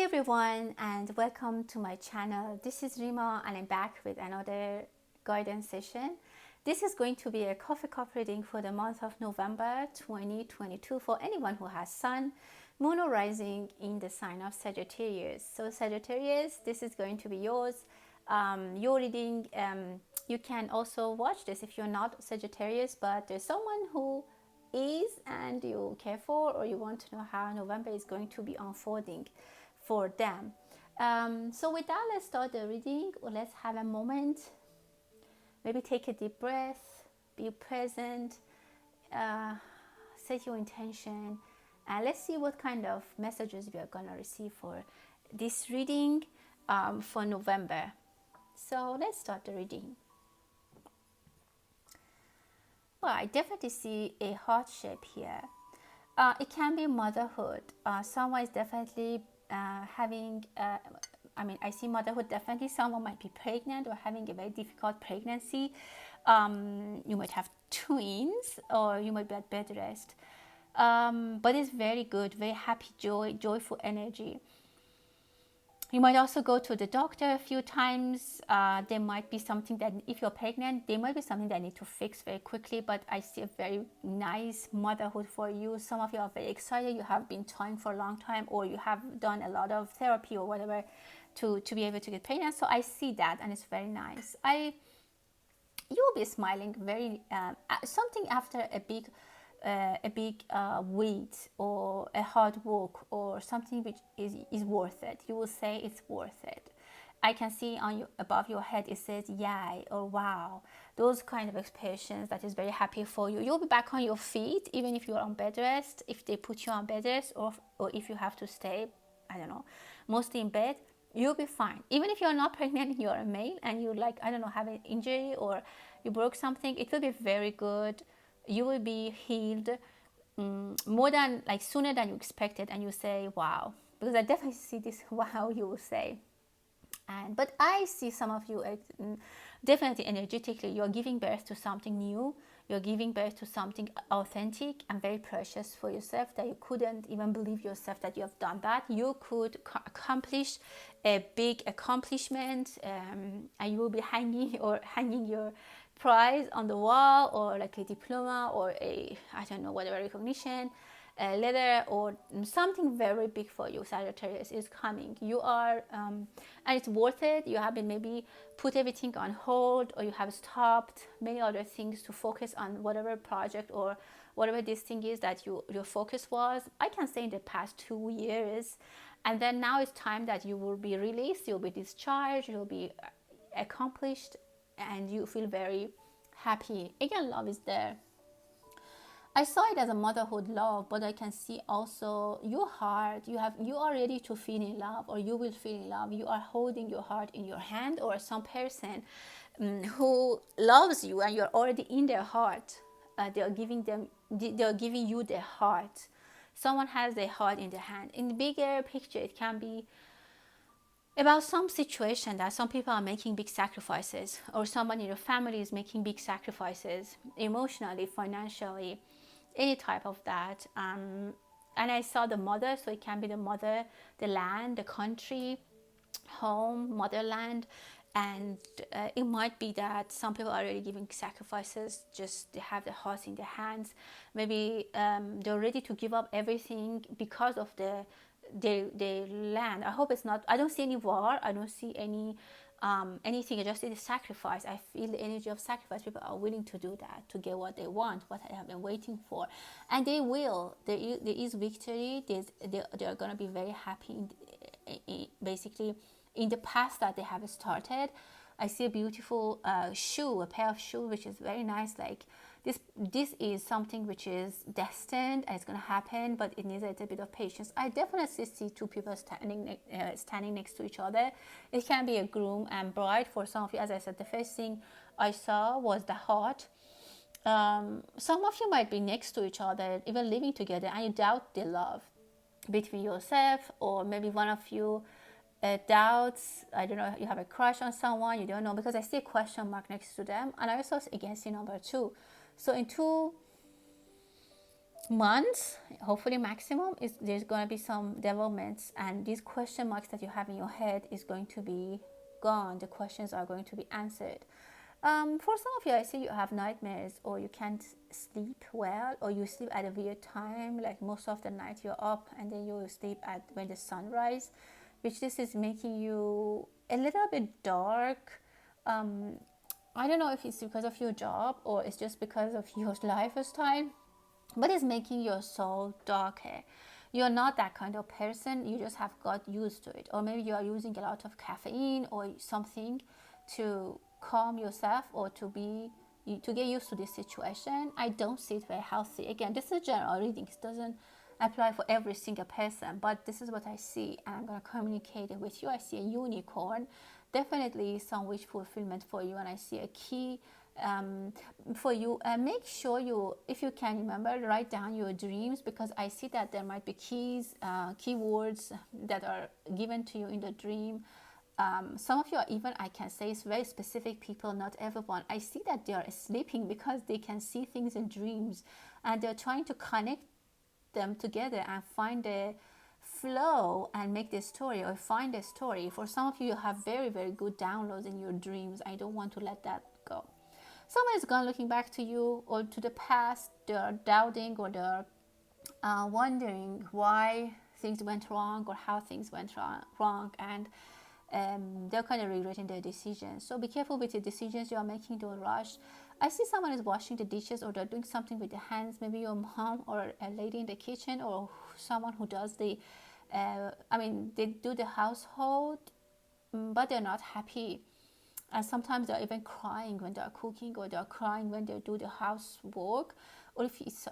everyone, and welcome to my channel. This is Rima and I'm back with another guidance session. This is going to be a coffee cup reading for the month of November 2022 for anyone who has Sun, Moon or Rising in the sign of Sagittarius. So Sagittarius, this is going to be yours. Your reading, you can also watch this if you're not Sagittarius, but there's someone who is and you care for, or you want to know how November is going to be unfolding for them. So with that, let's start the reading. Let's have a moment. Maybe take a deep breath, be present, set your intention, and let's see what kind of messages we are going to receive for this reading for November. So let's start the reading. Well, I definitely see a heart shape here. It can be motherhood. Someone is definitely having, I see motherhood, definitely someone might be pregnant or having a very difficult pregnancy. You might have twins or you might be at bed rest. But it's very good, very happy, joyful energy. You might also go to the doctor a few times. There might be something that, if you're pregnant, there might be something that need to fix very quickly, but I see a very nice motherhood for you. Some of you are very excited. You have been trying for a long time, or you have done a lot of therapy or whatever to be able to get pregnant. So I see that, and it's very nice. You will be smiling very, something after a big weight or a hard work or something which is worth it. You will say it's worth it. I can see on you above your head it says yay or wow. Those kind of expressions that is very happy for you. You'll be back on your feet even if you're on bed rest, if they put you on bed rest, or if you have to stay, I don't know, mostly in bed. You'll be fine. Even if you're not pregnant and you're a male and you have an injury or you broke something, it will be very good. You will be healed more than, sooner than you expected, and you say wow, because I definitely see this wow, you will say. But I see some of you definitely energetically you're giving birth to something new. You're giving birth to something authentic and very precious for yourself, that you couldn't even believe yourself that you have done that. You could accomplish a big accomplishment, and you will be hanging your prize on the wall, or like a diploma or a, I don't know, whatever recognition, a letter or something very big for you. Sagittarius is coming. You are and it's worth it. You have been maybe put everything on hold, or you have stopped many other things to focus on whatever project or whatever this thing is that your focus was, I can say, in the past 2 years. And then now it's time that you will be released, you'll be discharged, you'll be accomplished, and you feel very happy. Again, love is there. I saw it as a motherhood love, but I can see also your heart. You are ready to feel in love, or you will feel in love. You are holding your heart in your hand, or some person who loves you and you're already in their heart. They are giving you their heart. Someone has their heart in their hand. In the bigger picture, it can be about some situation that some people are making big sacrifices, or someone in your family is making big sacrifices, emotionally, financially, any type of that. And I saw the mother, so it can be the mother, the land, the country, home, motherland. And it might be that some people are already giving sacrifices, just they have the hearts in their hands. Maybe they're ready to give up everything because of their land. I hope it's not, I don't see any war, I don't see any anything. I just see the sacrifice. I feel the energy of sacrifice. People are willing to do that to get what they want, what they have been waiting for, and they will. There is victory. They are going to be very happy basically in the path that they have started. I see a beautiful shoe, a pair of shoes, which is very nice. Like this is something which is destined and it's going to happen, but it needs a little bit of patience. I definitely see two people standing next to each other. It can be a groom and bride for some of you. As I said, the first thing I saw was the heart. Some of you might be next to each other, even living together, and you doubt the love between yourself, or maybe one of you doubts, I don't know, you have a crush on someone, you don't know, because I see a question mark next to them. And I also again see number 2. So in 2, months, hopefully maximum, is there's going to be some developments, and these question marks that you have in your head is going to be gone. The questions are going to be answered. For some of you, I see you have nightmares, or you can't sleep well, or you sleep at a weird time, like most of the night you're up and then you sleep at when the sun rise, which this is making you a little bit dark. um, I don't know if it's because of your job or it's just because of your lifestyle, but it's making your soul darker. You're not that kind of person, you just have got used to it, or maybe you are using a lot of caffeine or something to calm yourself, or to get used to this situation. I don't see it very healthy. Again, this is general reading, it doesn't apply for every single person, but this is what I see, and I'm going to communicate it with you. I see a unicorn, definitely some wish fulfillment for you, and I see a key for you. Make sure you, if you can remember, write down your dreams, because I see that there might be keywords that are given to you in the dream. Some of you are even, I can say, it's very specific people, not everyone. I see that they are sleeping because they can see things in dreams, and they're trying to connect them together and find a flow and make the story, or find a story. For some of you, you have very, very good downloads in your dreams. I don't want to let that go. Someone is gone looking back to you or to the past. They're doubting, or they're wondering why things went wrong or how things went wrong, and they're kind of regretting their decisions. So be careful with the decisions you are making. Don't rush. I see someone is washing the dishes, or they're doing something with their hands. Maybe your mom or a lady in the kitchen, or someone who does they do the household, but they're not happy. And sometimes they're even crying when they're cooking, or they're crying when they do the housework. Or if it's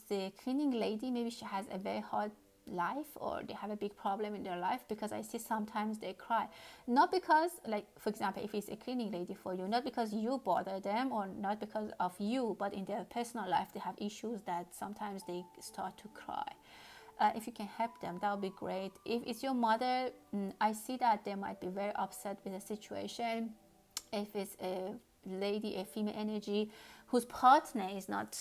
the cleaning lady, maybe she has a very hard life, or they have a big problem in their life, because I see sometimes they cry, not because, like, for example, if it's a cleaning lady for you, not because you bother them, or not because of you, but in their personal life they have issues that sometimes they start to cry. If you can help them, that would be great. If it's your mother, I see that they might be very upset with the situation. If it's a lady, a female energy whose partner is not,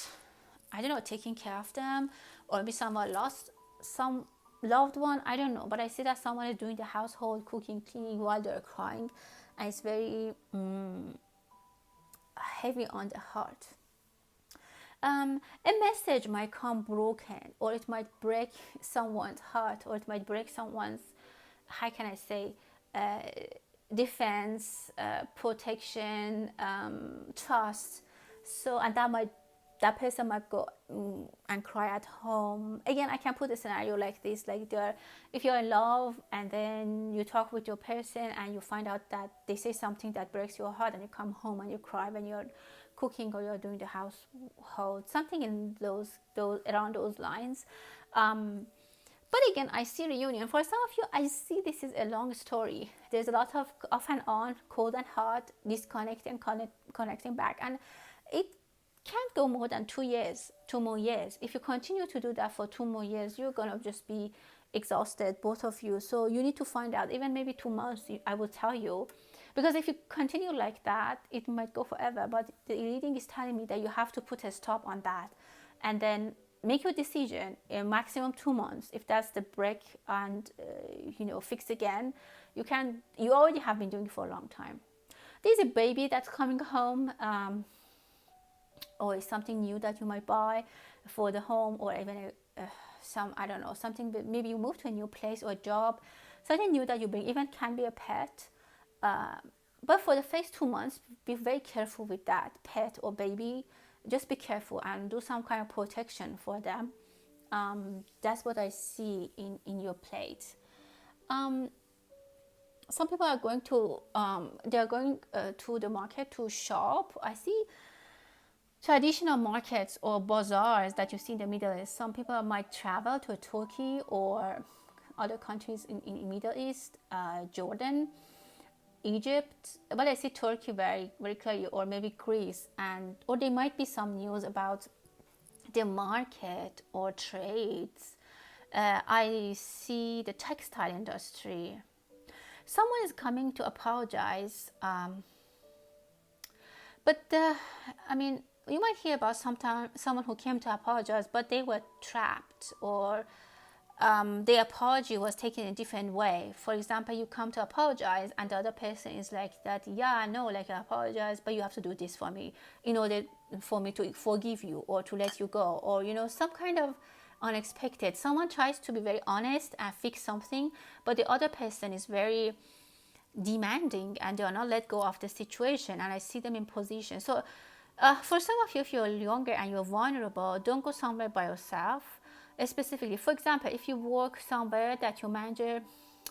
I don't know, taking care of them, or maybe someone lost some loved one, I don't know, but I see that someone is doing the household, cooking, cleaning while they're crying, and it's very heavy on the heart. A message might come broken, or it might break someone's heart, or it might break someone's, how can I say, uh, defense, protection, trust. So, and that person might go and cry at home. Again, I can put a scenario like this, like if you're in love and then you talk with your person and you find out that they say something that breaks your heart, and you come home and you cry when you're cooking or you're doing the household, something in those around those lines. But again, I see reunion. For some of you, I see this is a long story. There's a lot of off and on, cold and hot, disconnecting, connecting back, and it can't go more than 2 years, 2 more years. If you continue to do that for 2 more years, you're gonna just be exhausted, both of you. So you need to find out, even maybe 2 months, I will tell you, because if you continue like that, it might go forever. But the reading is telling me that you have to put a stop on that, and then make your decision in maximum 2 months. If that's the break, and fix again, you already have been doing it for a long time. There's a baby that's coming home, or it's something new that you might buy for the home, or even I don't know, something. Maybe you move to a new place or a job, something new that you bring. Even can be a pet. But for the first 2 months, be very careful with that pet or baby. Just be careful and do some kind of protection for them. That's what I see in your plate. Some people are going to they're going to the market to shop. I see traditional markets or bazaars that you see in the Middle East. Some people might travel to Turkey or other countries in Middle East, Jordan, Egypt, but I see Turkey very, very clearly, or maybe Greece, or there might be some news about the market or trades. I see the textile industry. Someone is coming to apologize, but you might hear about someone who came to apologize, but they were trapped, or the apology was taken in a different way. For example, you come to apologize and the other person is like that, yeah, no, like I apologize, but you have to do this for me in order for me to forgive you or to let you go, or some kind of unexpected. Someone tries to be very honest and fix something, but the other person is very demanding and they are not let go of the situation, and I see them in position. So for some of you, if you're younger and you're vulnerable, don't go somewhere by yourself. Specifically, for example, if you work somewhere that your manager,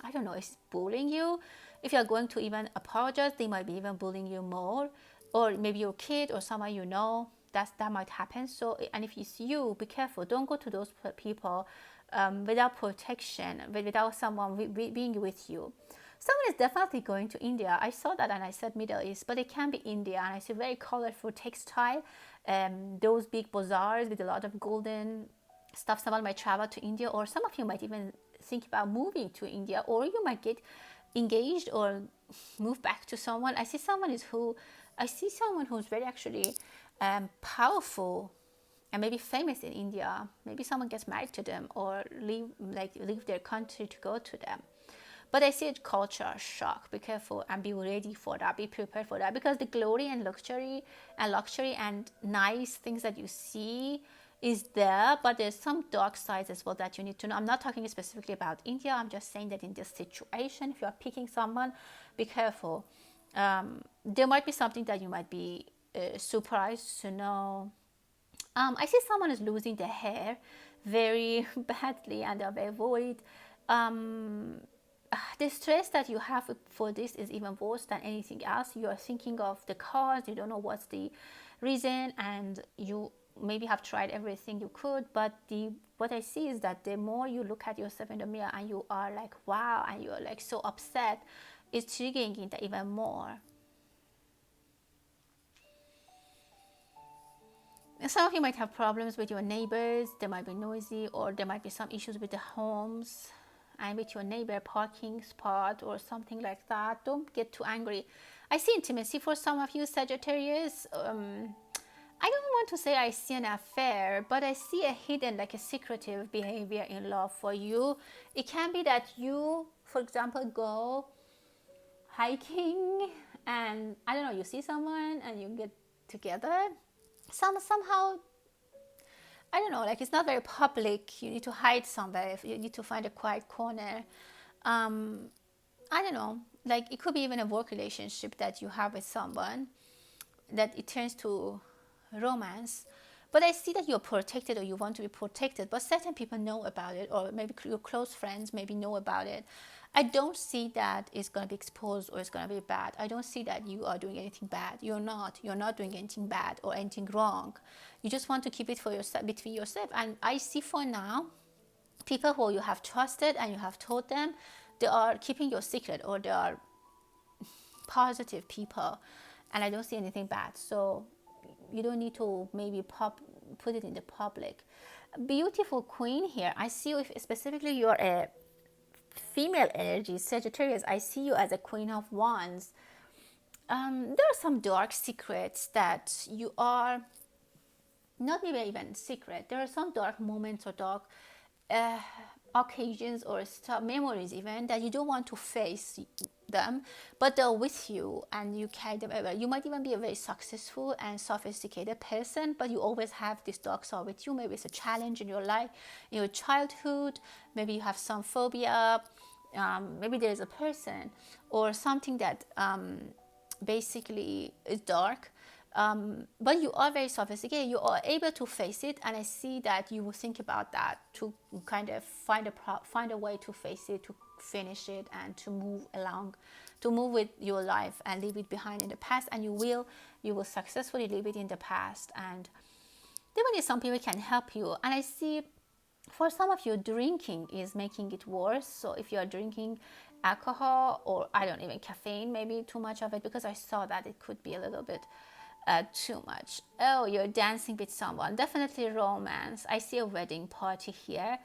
I don't know, is bullying you, if you're going to even apologize, they might be even bullying you more. Or maybe your kid or someone that might happen. So, and if it's you, be careful. Don't go to those people without protection, without someone being with you. Someone is definitely going to India. I saw that and I said Middle East, but it can be India. And I see very colorful textile, those big bazaars with a lot of golden stuff. Someone might travel to India, or some of you might even think about moving to India, or you might get engaged or move back to someone. I see someone who's very actually powerful and maybe famous in India. Maybe someone gets married to them or leave their country to go to them. But I see a culture shock. Be careful and be ready for that. Be prepared for that, because the glory and luxury and nice things that you see is there, but there's some dark sides as well that you need to know. I'm not talking specifically about India. I'm just saying that in this situation, if you are picking someone, be careful. There might be something that you might be surprised to know. I see someone is losing their hair very badly and they're very worried. The stress that you have for this is even worse than anything else. You are thinking of the cause, you don't know what's the reason, and you maybe have tried everything you could, but what I see is that the more you look at yourself in the mirror and you are like, wow, and you're like so upset, it's triggering it even more. Some of you might have problems with your neighbors. They might be noisy, or there might be some issues with the homes and with your neighbor parking spot or something like that. Don't get too angry. I see intimacy for some of you, Sagittarius. I don't want to say I see an affair, but I see a hidden, like a secretive behavior in love for you. It can be that you, for example, go hiking and I don't know, you see someone and you get together. Somehow, I don't know, like it's not very public. You need to hide somewhere. You need to find a quiet corner. I don't know, like it could be even a work relationship that you have with someone that it turns to romance, but I see that you're protected or you want to be protected, but certain people know about it, or maybe your close friends maybe know about it. I don't see that it's going to be exposed or it's going to be bad. I don't see that you are doing anything bad. You're not doing anything bad or anything wrong. You just want to keep it for yourself, between yourself. And I see for now, people who you have trusted and you have told them, they are keeping your secret, or they are positive people, and I don't see anything bad. So you don't need to maybe put it in the public. Beautiful queen here. I see you, if specifically you're a female energy, Sagittarius, I see you as a queen of wands. There are some dark secrets that you are not even secret. There are some dark moments or dark occasions or memories even that you don't want to face them, but they're with you and you carry them everywhere. You might even be a very successful and sophisticated person, but you always have this dark side with you. Maybe it's a challenge in your life, in your childhood. Maybe you have some phobia. Maybe there is a person or something that basically is dark. But you are very sophisticated. You are able to face it, and I see that you will think about that to kind of find a way to face it, to finish it, and to move with your life and leave it behind in the past. And you will successfully leave it in the past. And definitely some people can help you. And I see for some of you, drinking is making it worse. So if you are drinking alcohol, or I don't even caffeine, maybe too much of it, because I saw that it could be a little bit too much. Oh, you're dancing with someone. Definitely romance. I see a wedding party here.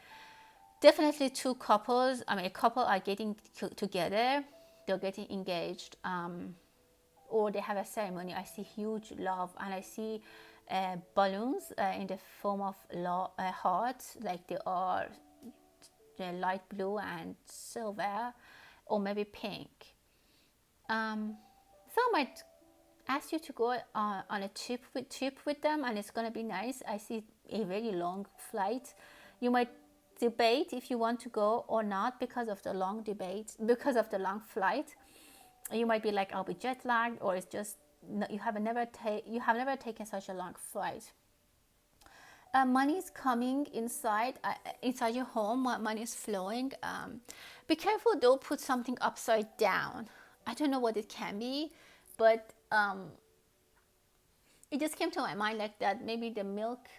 Definitely two couples. I mean, a couple are getting together. They're getting engaged, or they have a ceremony. I see huge love, and I see balloons in the form of hearts, like they are light blue and silver, or maybe pink. So I might ask you to go on a trip with them, and it's gonna be nice. I see a very long flight. You might debate if you want to go or not because of the long flight. You might be like, I'll be jet lagged, or it's just you have never taken such a long flight. Money is coming inside your home. Money is flowing. Be careful, don't put something upside down. I don't know what it can be, but it just came to my mind like that. Maybe the milk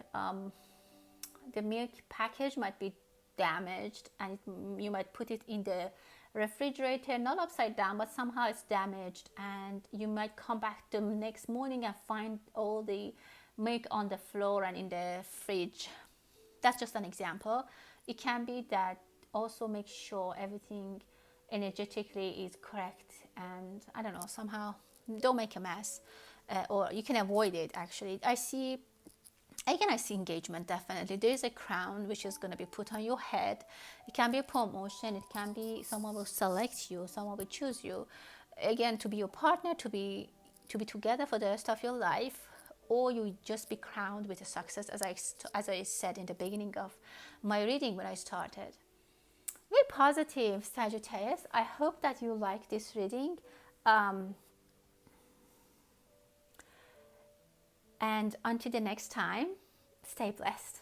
package might be damaged, and you might put it in the refrigerator, not upside down, but somehow it's damaged, and you might come back the next morning and find all the milk on the floor and in the fridge. That's just an example. It can be that. Also make sure everything energetically is correct, and I don't know, somehow don't make a mess, or you can avoid it. Actually, I see engagement. Definitely there is a crown which is going to be put on your head. It can be a promotion, it can be someone will select you, someone will choose you, again, to be your partner, to be together for the rest of your life, or you just be crowned with a success, as I said in the beginning of my reading when I started. Very positive, Sagittarius. I hope that you like this reading. And until the next time, stay blessed.